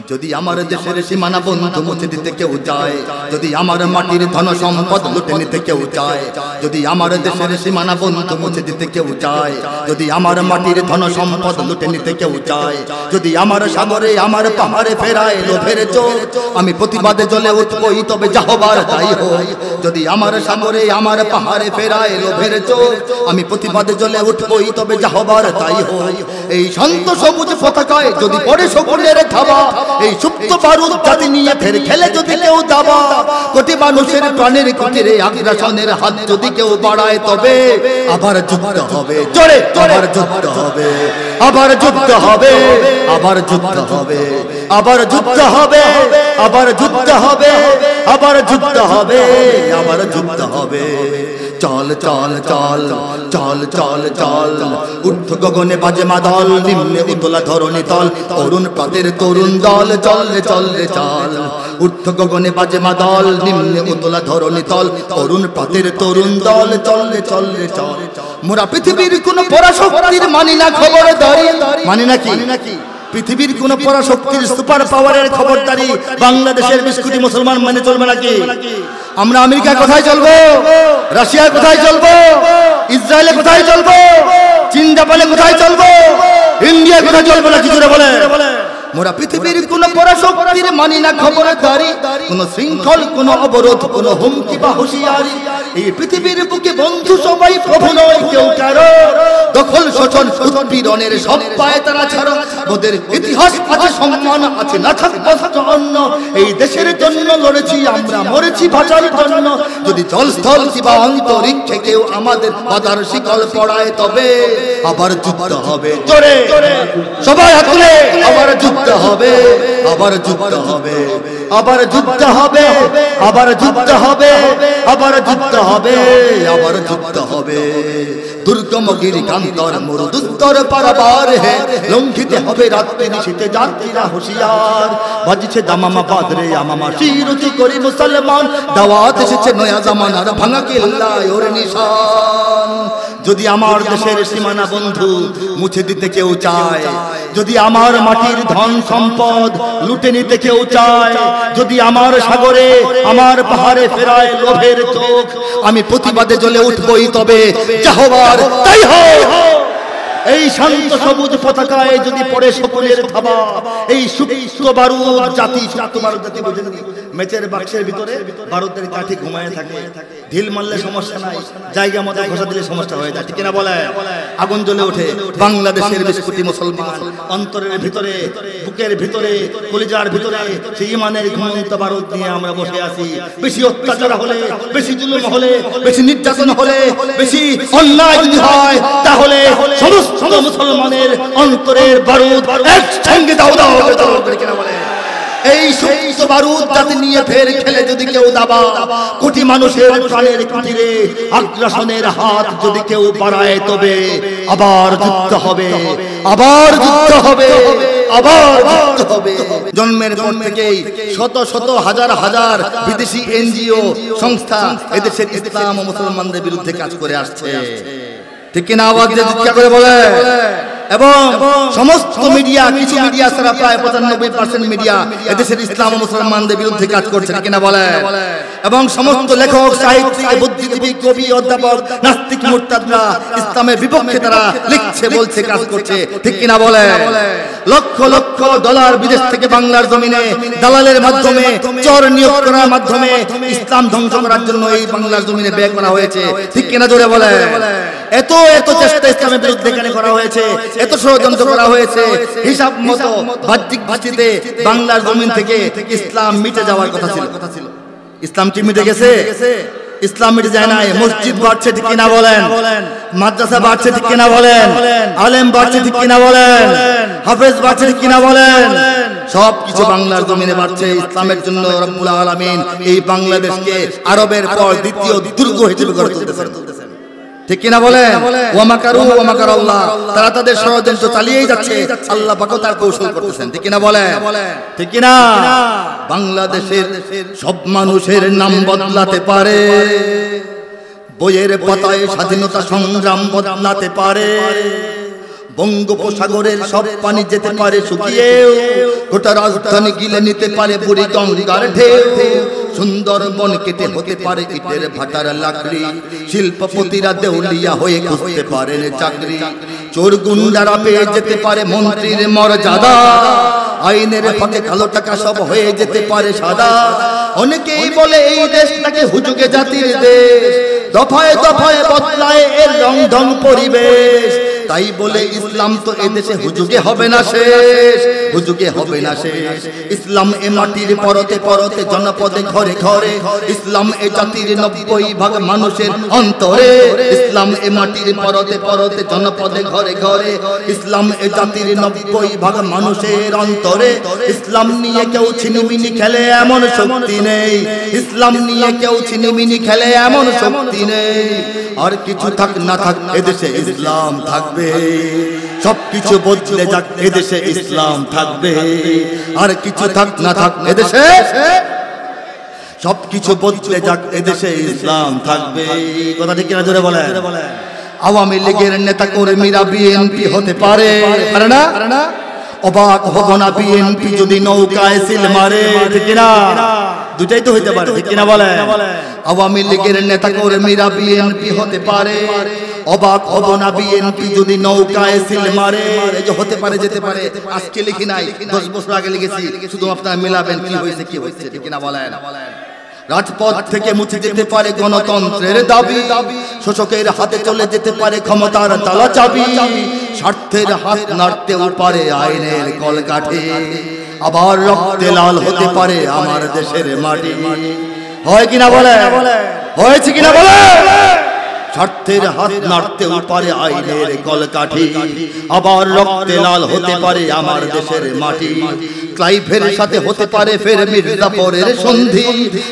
যদি আমার দেশের সীমানা বন্ধু মুছে দিতে কেউ চায়, যদি আমার মাটির ধন সম্পদ লুটে নিতে কেউ চায়, যদি আমার দেশের সীমানা বন্ধু মুছে দিতে কেউ চায়, যদি আমার মাটির ধন সম্পদ লুটে নিতে কেউ চায়, যদি আমার সাগরে আমার পাহাড়ে ফেরায় লোভের চোখ, আমি প্রতিবাদে জ্বলে উঠবই তবে যা হবার তাই হোক। যদি আমার সাগরে আমার পাহাড়ে ফেরায় লোভের চোখ, আমি প্রতিবাদে জ্বলে উঠবই তবে যা হবার তাই হোক। এই শান্ত সবুজ পতাকায় যদি পড়ে সকলের থাবা, এই সুপ্ত বারুদ জাতি নিয়ে ফের খেলে যদি কেউ দাবা, কোটি মানুষের প্রাণের কুটিরে আগ্রাসনের হাত যদি কেউ বাড়ায় তবে আবার যুদ্ধ হবে, জোরে আবার যুদ্ধ হবে, আবার যুদ্ধ হবে, আবার যুদ্ধ হবে, আবার যুদ্ধ হবে, আবার যুদ্ধ হবে, আবার যুদ্ধ হবে, আবার যুদ্ধ হবে। চল চল চল চল চল চল, ঊর্ধ্ব গগনে বাজে মাদল, নিম্নে উতলা ধরণী তল, তরুণ প্রাতের তরুণ দল, চল রে চল রে চল। ঊর্ধ্ব গগনে বাজে মাদল, নিম্নে উতলা ধরণী তল, তরুণ প্রাতের তরুণ দল, চল রে চল রে চল। মোরা পৃথিবীর কোন পরাশক্তির মানি না খবরদারি, মানি নাকি পৃথিবীর কোন পরাশক্তির সুপার পাওয়ারের খবরদারি বাংলাদেশের 20 কোটি মুসলমান মানে চলবে নাকি? আমরা আমেরিকা কোথায় চলবো, রাশিয়া কোথায় চলবো, ইসরায়েলে কোথায় চলবো, চীন জাপানে কোথায় চলবো, ইন্ডিয়া কোথায় চলবো না? কি করে বলে? মোরা পৃথিবীর কোন পরাশক্তির মানি না খবরদারি, কোন শৃঙ্খল, কোন অবরোধ, কোন হুমকি বা হুঁশিয়ারি। এই পৃথিবীর বুকে বন্ধু সবাই প্রভু নয় কেউ কারো, দখল শোষণ উৎপীড়নের সব পায় তারা ছাড়ো। ওদের ইতিহাস আছে, সম্মান আছে, না থাকবে অন্য। এই দেশের জন্য লড়েছি আমরা, মরেছি বাঁচার জন্য। যদি জলস্থল কিংবা অন্তরিক্ষে কেউ আমাদের বাধার শিকল পড়ায় তবে আবার যুদ্ধ হবে, জোরে সবাই হাত তুলে, আবার যুদ্ধ হবে, আবার যুদ্ধ হবে, আবার যুদ্ধ হবে, আবার যুদ্ধ হবে, আবার যুদ্ধ হবে, আবার যুদ্ধ হবে। দুর্গম গিরিকান্তর মরুদুত্তর পারাবার হে, লঙ্ঘিতে হবে রাত্রি নিশীতে যাত্রীরা হুঁশিয়ার। বাজছে দামামা বাদরে আমামা, শির উঁচু করি মুসলমান, দাওয়াত এসেছে নয়া জামানার, ভাঙা কিল্লায় ওর নিশান। যদি আমার দেশের সীমানা বন্ধু মুছে দিতে কেউ চায়, যদি আমার মাটির ধন সম্পদ লুটে নিতে কেউ চায়, যদি আমার সাগরে আমার পাহাড়ে ফেরায় লোভের চোখ, আমি প্রতিবাদে জ্বলে উঠবই তবে যা হবার তাই হোক। এই শান্ত সবুজ পতাকায় যদি পড়ে সকলের থাবা, এই সুপ্ত বারুদ জাতি, সুপ্ত বারুদ জাতি বুঝে নাকি? মেচের বাক্সের ভিতরে বারুদের কাঠি ঘুমায় থাকে, ঢিল মারলে সমস্যা নাই, জায়গা মতো ঘষা দিলে সমস্যা হয়ে যায়, ঠিক কিনা বলে? আগুন জ্বলে ওঠে বাংলাদেশের 20 কোটি মুসলমান অন্তরের ভিতরে, বুকের ভিতরে, কলিজার ভিতরে সেই ইমানের ঘুমন্ত বারুদ নিয়ে আমরা বসে আছি। বেশি অত্যাচার হলে, বেশি জুলুম হলে, বেশি নির্যাতন হলে, বেশি অন্যায় যদি হয়, তাহলে সমস্ত মুসলমানের অন্তরের বারুদ একসঙ্গে দাও দাও করে কিনা বলে? এই সুপ্ত বারুদ জাতি নিয়ে ফের খেলে যদি কেউ দাবা, কোটি মানুষের প্রাণের কুটিরে আগ্রাসনের হাত যদি কেউ বাড়ায় তবে আবার যুদ্ধ হবে, আবার যুদ্ধ হবে, আবার যুদ্ধ হবে। জন্মের পর থেকেই শত শত হাজার হাজার বিদেশি এনজিও সংস্থা এদেশের ইসলাম ও মুসলমানদের বিরুদ্ধে কাজ করে আসছে, ঠিক কিনা? আওয়াজ দিয়ে চিৎকার করে বলে। এবং সমস্ত মিডিয়া, কিছু মিডিয়া ছাড়া প্রায় 95% মিডিয়া এদেশের ইসলাম ও মুসলমানদের বিরুদ্ধে কাজ করছে, ঠিক কিনা বলে? এবং সমস্ত লেখক, সাহিত্যিক, বুদ্ধিজীবী, কবি, অধ্যাপক, নাস্তিক, মুরতাদরা ইসলামের বিপক্ষে তারা লিখছে, বলছে, কাজ করছে, ঠিক কিনা বলে? লক্ষ লক্ষ ডলার বিদেশ থেকে বাংলার জমিনে দালালের মাধ্যমে, চোর নিয়োগ করার মাধ্যমে ইসলাম ধ্বংস করার জন্য এই বাংলার জমিনে ব্যয় করা হয়েছে, ঠিক কিনা জোরে বলে? এত এত চেষ্টা ইসলামের বিরুদ্ধে কেন করা হয়েছে, এত ষড়যন্ত্র করা হয়েছে। হিসাব মতো বাহ্যিক দৃষ্টিতে বাংলার জমিন থেকে ইসলাম মিটে যাওয়ার কথা ছিল। ইসলাম কি মিটে গেছে? ইসলাম মিটে যায় নাই। মসজিদ বাড়ছে, ঠিক কিনা বলেন? মাদ্রাসা বাড়ছে, ঠিক কিনা বলেন? আলেম বাড়ছে, ঠিক কিনা বলেন? হাফেজ বাড়ছে, ঠিক কিনা বলেন? সবকিছু বাংলার জমিনে বাড়ছে। ইসলামের জন্য রব্বুল আলামিন এই বাংলাদেশকে আরবের পর দ্বিতীয় দুর্গ হিসেবে গড়ে তুলতেছেন, ঠিক কিনা বলেন? ওয়া মাকারু ওয়া মাকার আল্লাহ, তারা তাদের ষড়যন্ত্র চালিয়েই যাচ্ছে, আল্লাহ পাকও তার কৌশল করতেছেন, ঠিক কিনা বলেন? ঠিক কিনা? বাংলাদেশের সব মানুষের নাম বদলাতে পারে, বইয়ের পাতায় স্বাধীনতা সংগ্রাম বদলাতে পারে, বঙ্গোপসাগরের সব পানি যেতে পারে শুকিয়ে, গোটা রাজধানী গিলে নিতে পারে বুড়ি গঙ্গার ঢেউ। সুন্দরবন কেটে হতে পারে ইটের ভাটার লাকড়ি, শিল্পপতিরা দেউলিয়া হয়ে খুঁজতে পারেন চাকরি। চোর গুন্ডারা পেয়ে যেতে পারে মন্ত্রীর মর্যাদা, আইনের ফাঁকে কালো টাকা সব হয়ে যেতে পারে সাদা। অনেকেই বলে এই দেশটাকে হুজুগে জাতির দেশ, দফায় দফায় বদলায় এর রংঢং পরিবেশ। তাই বলে ইসলাম তো এদেশে হুজুগে হবে না শেষ, হুজুগে হবে না শেষ। ইসলাম এ মাটির পরতে পরতে জনপদে ঘরে ঘরে, ইসলাম এ জাতির 90% মানুষের অন্তরে। ইসলাম এ মাটির পরতে পরতে জনপদে ঘরে ঘরে, ইসলাম এ জাতির 90% মানুষের অন্তরে। ইসলাম নিয়ে কেউ ছিনিমিনি খেলে এমন শক্তি নেই, ইসলাম নিয়ে কেউ ছিনিমিনি খেলে এমন শক্তি নেই। আর কিছু থাক না থাক এদেশে ইসলাম থাকবে, সবকিছু বদলে যাক এদেশে ইসলাম থাকবে। আর কিছু থাক না থাক এদেশে, সবকিছু বদলে যাক এদেশে ইসলাম থাকবে। কথা ঠিক কিনা জোরে বলেন। আওয়ামী লীগের নেতা কর্মীরা বিএনপি হতে পারে না? অবাক হব না বিএনপি যদি নৌকায় সিল মারে, ঠিক কিনা? দুটাই তো হইতে পারে, ঠিক কিনা বলেন? আওয়ামী লীগের নেতা কর্মীরা বিএনপি হতে পারে, অবাক হব না বিএনপি যদি নৌকায় সিল মারে। হতে পারে, যেতে পারে। আজকে লিখি নাই, 10 বছর আগে লিখেছি। শুধু আপনারা মেলাবেন কি হয়েছে কি হচ্ছে, ঠিক কিনা বলেন? রাজপথ থেকে মুছে যেতে পারে গণতন্ত্রের দাবি, শোষকের হাতে চলে যেতে পারে ক্ষমতার তালা চাবি। স্বার্থের হাত নাড়তেও পারে আইনের কলকাঠি, আবার রক্তে লাল হতে পারে আমার দেশের মাটি। হয় কিনা বলে? হয়েছে কিনা বলে? স্বার্থের হাত নাড়তেও পারে আইনের কলকাঠি, আবার রক্তে লাল হতে পারে আমার দেশের মাটি। ক্লাইভের সাথে হতে পারে ফের মির্জাফরের সন্ধি,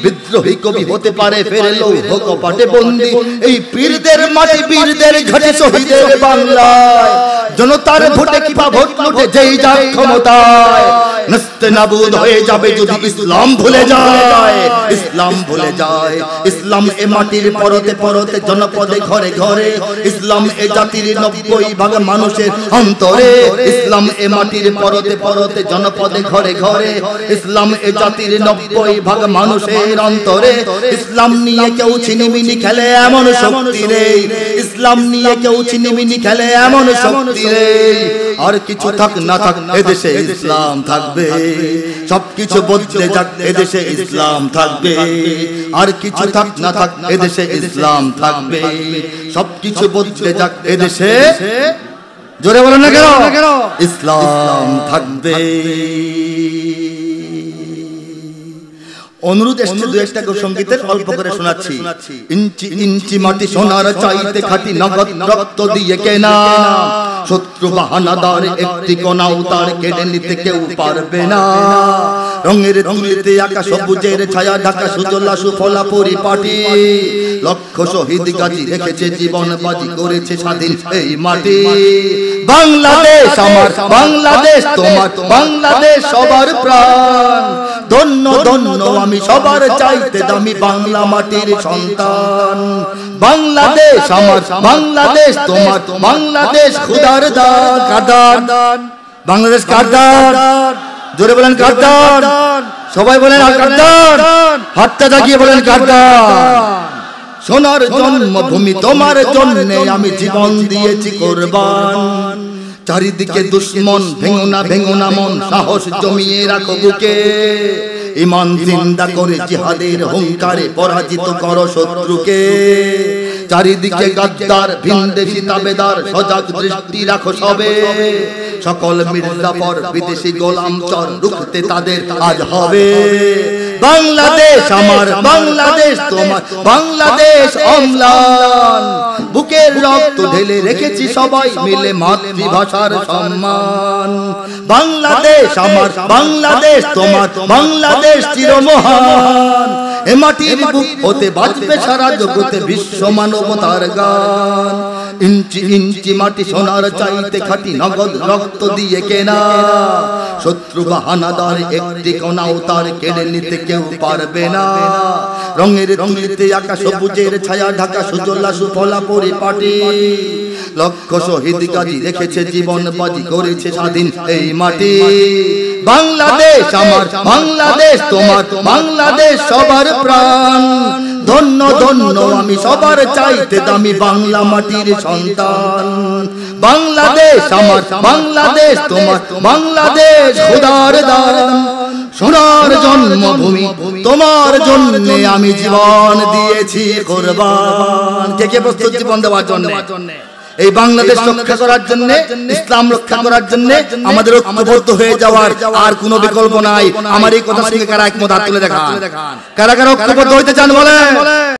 বিদ্রোহী কবি হতে পারে ফের লৌহ কপাটে বন্দী। এই পীরদের মাটি, বীরদের ঘাটে, শহীদের বাংলায় জনতার ভোটে কিবা ভোট লুটে যেই যায় ক্ষমতায়, নস্তে নাবুদ হয়ে যাবে যদি ইসলাম ভুলে যায়, ইসলাম ভুলে যায়। ইসলাম এ মাটির পরতে পরতে জনপদে ঘরে ঘরে, ইসলাম এ জাতির 90% মানুষের অন্তরে। ইসলাম এ মাটির পরতে পরতে জনপদে ঘরে ঘরে, ইসলাম এ জাতির 90% মানুষের অন্তরে। ইসলাম নিয়ে কেউ ছিনিমিনি খেলে এমন শক্তি নেই, ইসলাম নিয়ে কেউ ছিনিমিনি খেলে এমন শক্তি নেই। আর কিছু থাক না থাক এদেশে ইসলাম থাকবে, সবকিছু বদলে যাক এদেশে ইসলাম থাকবে। আর কিছু থাক না থাক এদেশে ইসলাম থাকবে, সবকিছু বদলে যাক এদেশে, জোরে বলেন না কেন, ইসলাম থাকবে। অনুরোধ এসছে দু একটা সঙ্গীতের অল্প করে শোনাচ্ছি। ইঞ্চি ইঞ্চি মাটি সোনার চাইতে খাঁটি, নগদ রক্ত দিয়ে কেনা, শত্রু বাহানাদার একটি কণাও তার কেড়ে নিতে কেউ পারবে না। রঙের তুলিতে আকাশ সবুজের ছায়া ঢাকা, সুজলা সুফলা পরিপাটি। লক্ষ শহীদ গাজী রেখেছে জীবন বাজি, করেছে স্বাধীন এই মাটি। বাংলাদেশ আমার, বাংলাদেশ তোমার, বাংলাদেশ সবার প্রাণ। ধন্য ধন্য আমি সবার চাইতে দামি বাংলা মাটির সন্তান। বাংলাদেশ আমার, বাংলাদেশ তোমার, বাংলাদেশ খুদার দান। কার দান? বাংলাদেশ কার দান? জোরে বলেন কার দান? সবাই বলেন কার দান? হাতটা জাগিয়ে বলেন কার দান? সোনার জন্মভূমি তোমার জন্যে আমি জীবন দিয়েছি কোরবান। চারিদিকে দুশ্মন, ভেঙো না মন, সাহস জমিয়ে রাখো বুকে। ঈমান জিন্দা করে জিহাদের হুঙ্কারে পরাজিত করো শত্রুকে। চারিদিকে গাদ্দার, ভিনদেশী তাবেদার, সজাগ দৃষ্টি রাখো সবে। সকল মির্জাফর, বিদেশি গোলাম চর, রুখতে তাদের আজ হবে। বাংলাদেশ আমার, বাংলাদেশ তোমার, বাংলাদেশ অম্লান। বুকের রক্ত ঢেলে রেখেছি সবাই মিলে মাতৃভাষার সম্মান। বাংলাদেশ আমার, বাংলাদেশ তোমার, বাংলাদেশ চিরমহান। এ মাটির বুক হতে বাজবে সারা জগতে বিশ্ব মানবতার গান। ইঞ্চি ইঞ্চি মাটি সোনার চাইতে খাঁটি, নগদ রক্ত দিয়ে কেনা। শত্রু বাহানাদার একটি কোনাও তার কেড়ে নিতে কেউ পারবে না। রঙের তুলিতে আকাশ সবুজের ছায়া ঢাকা, সুজলা সুফলা পরিপাটি। লক্ষ শহীদ গাজী রেখেছে জীবন বাজি, করেছে স্বাধীন এই মাটি। বাংলাদেশ আমার, বাংলাদেশ তোমার, বাংলাদেশ সবার প্রাণ। ধন্য ধন্য আমি সবার চাইতে দামি বাংলা মাটির সন্তান। বাংলাদেশ আমার, বাংলাদেশ তোমার, বাংলাদেশ খোদার দান। সোনার জন্মভূমি তোমার জন্য আমি জীবন দিয়েছি কুরবান। কে কে প্রস্তুত জীবন দেওয়ার জন্য? এই বাংলাদেশ রক্ষা করার জন্য, ইসলাম রক্ষা করার জন্য আমাদের ঐক্যবদ্ধ হয়ে যাওয়ার আর কোনো বিকল্প নাই। আমার এই কথার সঙ্গে কারা একমত? হাত তুলে দেখান। কারা কারা ঐক্যবদ্ধ হইতে চান বলেন?